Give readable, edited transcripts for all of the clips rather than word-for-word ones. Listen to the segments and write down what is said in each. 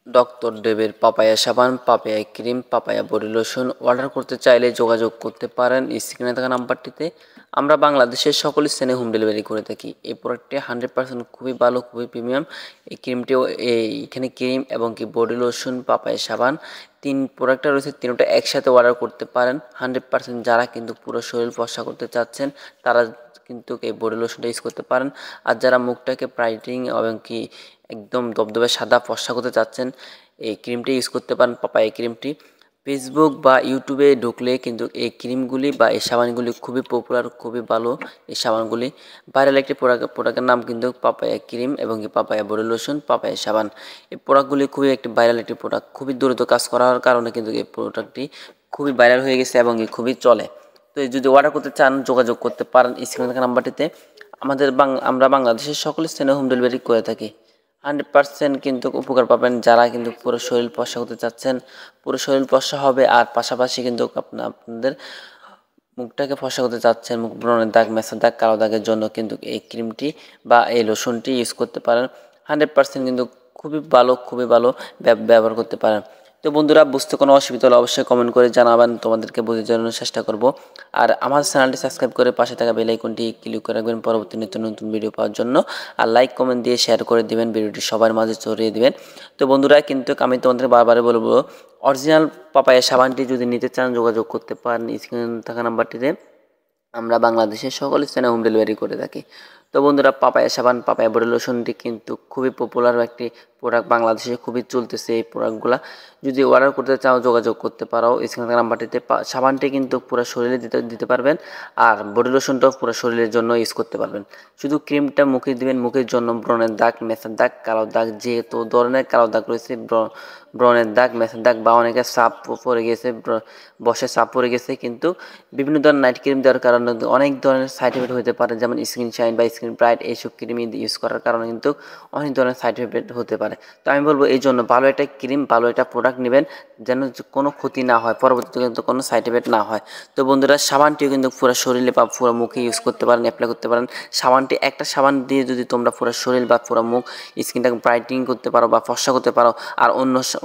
Doctor ডেবের papaya সাবান, papaya cream, papaya body lotion order করতে চাইলে যোগাযোগ করতে পারেন স্ক্রিনে থাকা নাম্বারটিতে। আমরা বাংলাদেশের সকল স্থানে হোম ডেলিভারি করে থাকি। এই প্রোডাক্টটি 100% খুবই ভালো, খুবই প্রিমিয়াম। এই ক্রিমটিও এখানে ক্রিম এবং কি বডি লোশন, পাপায়া সাবান 3 প্রোডাক্টটা রয়েছে, 3টা একসাথে অর্ডার করতে পারেন। 100% যারা কিন্তু পুরো শরীর ফর্সা করতে চাচ্ছেন তারা কিন্তু এই বডি লোশনটা ইউজ করতে পারেন। আর যারা মুখটাকে ব্রাইটেনিং এবং কি একদম দবদবে সাদা ফর্সা করতে চাচ্ছেন এই ক্রিমটি ইউজ করতে পারেন, পাপায়া ক্রিমটি। ফেসবুক বা ইউটিউবে ঢুকলে কিন্তু এই ক্রিমগুলি বা এই সাবানগুলি খুবই পপুলার, খুবই ভালো। এই সাবানগুলি ভাইরাল একটি প্রোডাক্টের নাম কিন্তু পাপায়া ক্রিম এবং কি পাপায়া বডি লোশন, পাপায়া সাবান। এই প্রোডাক্টগুলি খুবই একটি ভাইরাল একটি প্রোডাক্ট, খুবই দ্রুত কাজ করার কারণে কিন্তু এই প্রোডাক্টটি খুবই ভাইরাল হয়ে গেছে এবং কি খুবই চলে। তো যদি অর্ডার করতে চান যোগাযোগ করতে পারেন স্ক্রিনে থাকা নাম্বারটিতে। আমরা বাংলাদেশের সকল স্থানে হোম ডেলিভারি করে থাকি। 100% কিন্তু উপকার পাবেন যারা কিন্তু পুরো শরীর ফর্সা করতে চাচ্ছেন। পুরো শরীর ফর্সা হবে আর পাশাপাশি কিন্তু আপনাদের মুখটাকে ফর্সা করতে চাচ্ছেন, মুখ ব্রণের দাগ, মেছার দাগ, কালো দাগের জন্য কিন্তু এই ক্রিমটি বা এই লোশনটি ইউজ করতে পারেন। 100% কিন্তু খুবই ভালো ব্যবহার করতে পারেন। তো বন্ধুরা, বুঝতে কোনো অসুবিধা হলে অবশ্যই কমেন্ট করে জানাবেন, তোমাদেরকে বোঝার জন্য চেষ্টা করব। আর আমার চ্যানেলটি সাবস্ক্রাইব করে পাশে থাকা বেল আইকনটি ক্লিক করে রাখবেন পরবর্তী নিত্য নতুন ভিডিও পাওয়ার জন্য। আর লাইক কমেন্ট দিয়ে শেয়ার করে দিবেন, ভিডিওটি সবার মাঝে ছড়িয়ে দিবেন। তো বন্ধুরা, কিন্তু আমি তোমাদের বারবার বলবো অরিজিনাল পাপায়া সাবানটি যদি নিতে চান যোগাযোগ করতে পারেন স্ক্রিনে থাকা নাম্বারটিতে। আমরা বাংলাদেশের সকল স্থানে হোম ডেলিভারি করে থাকি। তো বন্ধুরা, পাপায়া সাবান, পাপায়া বডি লোশনটি কিন্তু খুবই পপুলার একটি প্রোডাক্ট, বাংলাদেশে খুবই চলতেছে এই প্রোডাক্টগুলো। যদি অর্ডার করতে চাও যোগাযোগ করতে পারো স্ক্রিনে থাকা নাম্বারটিতে। সাবানটি কিন্তু পুরো শরীরে দিতে পারবেন আর বডি লোশনটাও পুরো শরীরের জন্য ইউজ করতে পারবেন। শুধু ক্রিমটা মুখে দিবেন, মুখের জন্য ব্রণের দাগ, মেছার দাগ, কালো দাগ, যেহেতু ধরনের কালো দাগ রয়েছে, ব্রণের দাগ, মেছার দাগ বা অনেকে সাপ পড়ে গেছে, বসে সাপ পড়ে গেছে, কিন্তু বিভিন্ন ধরনের নাইট ক্রিম দেওয়ার কারণে অনেক ধরনের সাইড এফেক্ট হতে পারে, যেমন স্কিন শাইন বা স্কিন ব্রাইট, এইসব ক্রিম ইউজ করার কারণে কিন্তু অনেক ধরনের সাইড এফেক্ট হতে পারে। তো আমি বলবো এই জন্য ভালো একটা ক্রিম, ভালো একটা প্রোডাক্ট নেবেন যেন কোনো ক্ষতি না হয়, পরবর্তীতে কিন্তু কোনো সাইড এফেক্ট না হয়। তো বন্ধুরা, সাবানটিও কিন্তু পুরো শরীরে বা পুরো মুখে ইউজ করতে পারেন, অ্যাপ্লাই করতে পারেন। সাবানটি একটা সাবান দিয়ে যদি তোমরা পুরো শরীর বা পুরো মুখ স্কিনটাকে ব্রাইটেনিং করতে পারো বা ফর্সা করতে পারো, আর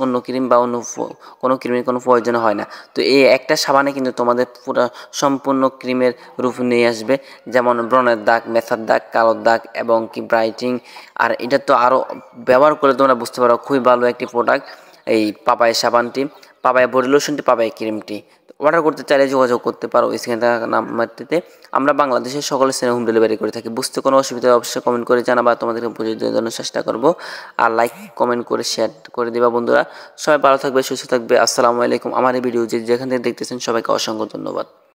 অন্য ক্রিম বা কোনো ক্রিমের কোনো প্রয়োজন হয় না। তো এই একটা সাবানে কিন্তু তোমাদের পুরো সম্পূর্ণ ক্রিমের রূপ নিয়ে আসবে, যেমন ব্রণের দাগ, মেছার দাগ, কালো দাগ এবং কি ব্রাইটিং। আর এটা তো আরও ব্যবহার করে তোমরা বুঝতে পারো খুবই ভালো একটি প্রোডাক্ট এই পাপায়া সাবানটি, পাপায়া বডি লোশনটি, পাপায়া ক্রিমটি। অর্ডার করতে চাইলে যোগাযোগ করতে পারো স্ক্রিনে থাকা নাম্বারটিতে। আমরা বাংলাদেশের সকল স্থানে হোম ডেলিভারি করে থাকি। বুঝতে কোনো অসুবিধা অবশ্যই কমেন্ট করে জানাবা, তোমাদেরকে বুঝিয়ে দেওয়ার জন্য চেষ্টা করব। আর লাইক কমেন্ট করে শেয়ার করে দেবা বন্ধুরা। সবাই ভালো থাকবে, সুস্থ থাকবে। আসসালামু আলাইকুম। আমার এই ভিডিও যেখান থেকে দেখতেছেন সবাইকে অসংখ্য ধন্যবাদ।